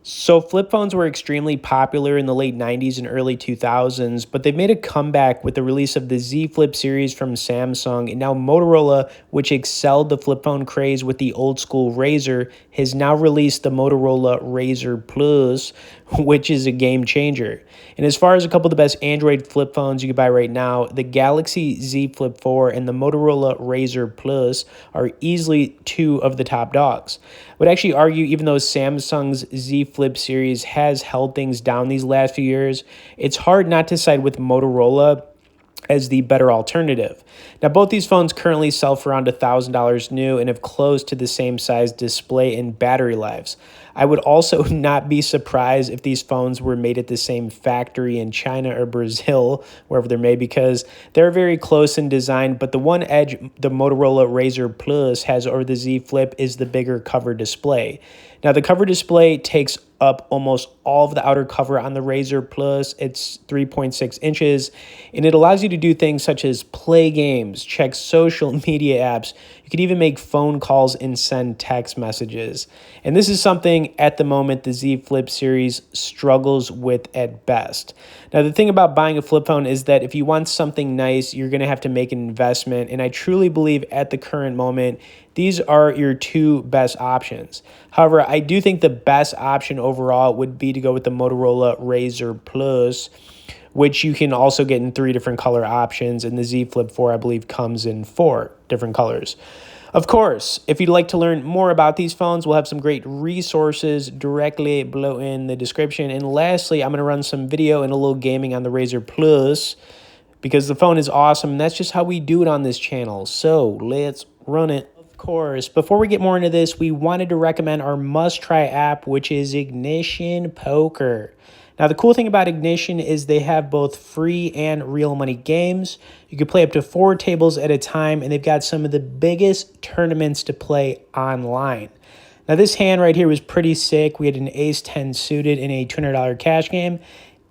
So flip phones were extremely popular in the late 90s and early 2000s, but they've made a comeback with the release of the Z Flip series from Samsung, and now Motorola, which excelled the flip phone craze with the old school Razr, has now released the Motorola Razr Plus, which is a game changer. And as far as a couple of the best Android flip phones you can buy right now, the Galaxy Z Flip 4 and the Motorola Razr Plus are easily two of the top dogs. I would actually argue, even though Samsung's Z Flip series has held things down these last few years, it's hard not to side with Motorola as the better alternative. Now, both these phones currently sell for around $1,000 new and have close to the same size display and battery lives. I would also not be surprised if these phones were made at the same factory in China or Brazil, wherever they're made, because they're very close in design. But the one edge the Motorola Razr Plus has over the Z Flip is the bigger cover display. Now, the cover display takes up almost all of the outer cover on the Razr Plus. It's 3.6 inches, and it allows you to do things such as play games, check social media apps. You can even make phone calls and send text messages. And this is something at the moment the Z Flip series struggles with at best. Now, the thing about buying a flip phone is that if you want something nice, you're going to have to make an investment. And I truly believe at the current moment, these are your two best options. However, I do think the best option overall would be to go with the Motorola Razr Plus, which you can also get in 3 different color options. And the Z Flip 4, I believe, comes in 4 different colors. Of course, if you'd like to learn more about these phones, we'll have some great resources directly below in the description. And lastly, I'm going to run some video and a little gaming on the Razr Plus because the phone is awesome. And that's just how we do it on this channel. So let's run it. Of course, before we get more into this, we wanted to recommend our must-try app, which is Ignition Poker. Now, the cool thing about Ignition is they have both free and real money games. You can play up to 4 tables at a time, and they've got some of the biggest tournaments to play online. Now, this hand right here was pretty sick. We had an ace-10 suited in a $200 cash game,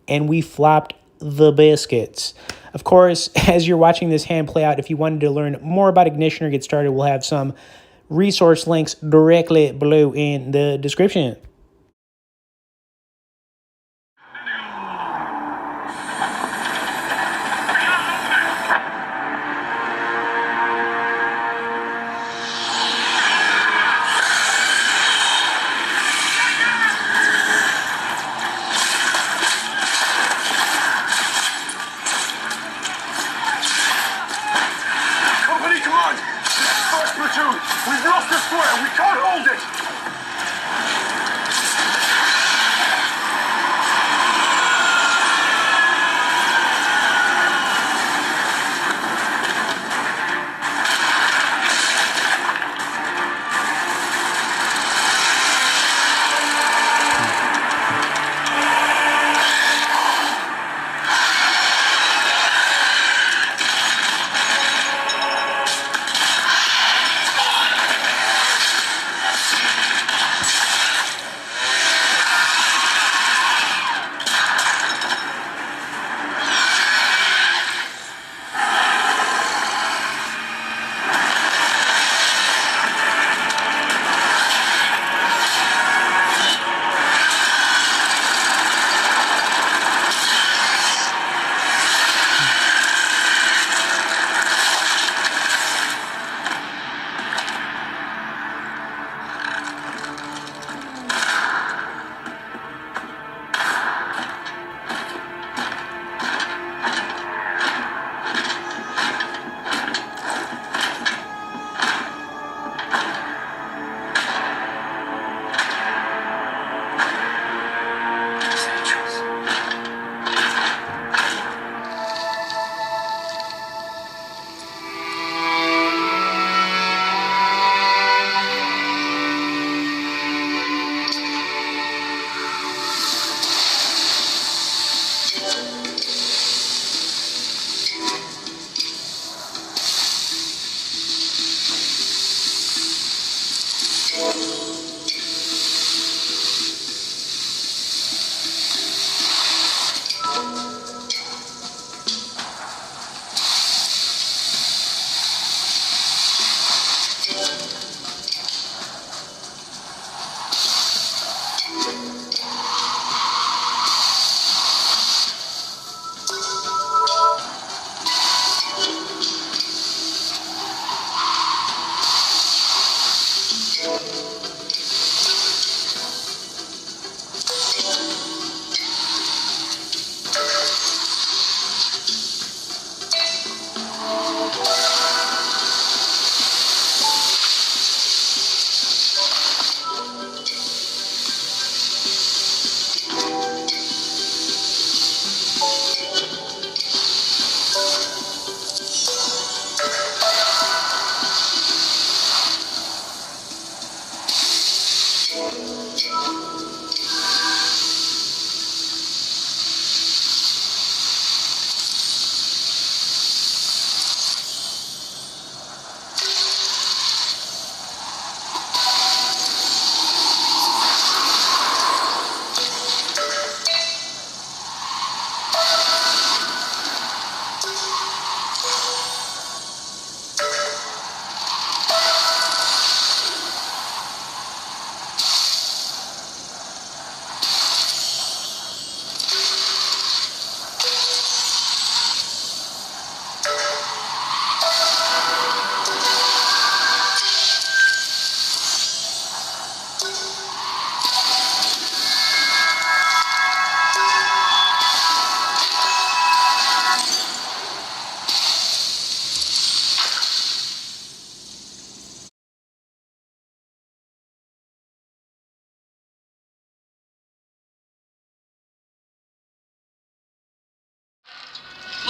and we flopped the biscuits. Of course, as you're watching this hand play out, if you wanted to learn more about Ignition or get started, we'll have some resource links directly below in the description. We've lost the square. We can't hold it.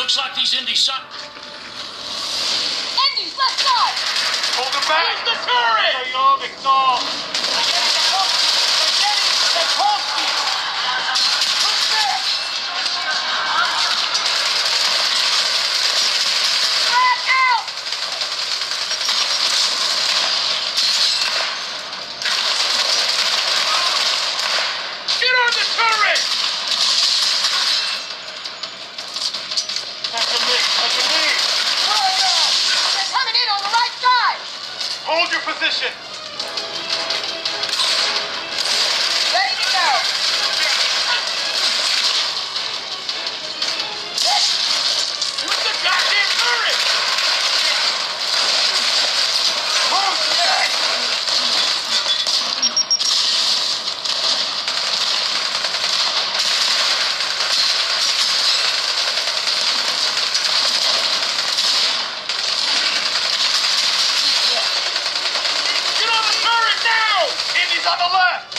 Looks like these Indies suck. Indies, left side! Hold him back! Use the turret! Victor! Hold your position! Ready to go! Use the goddamn turret! Move! Get on the turret now! Indies on the left!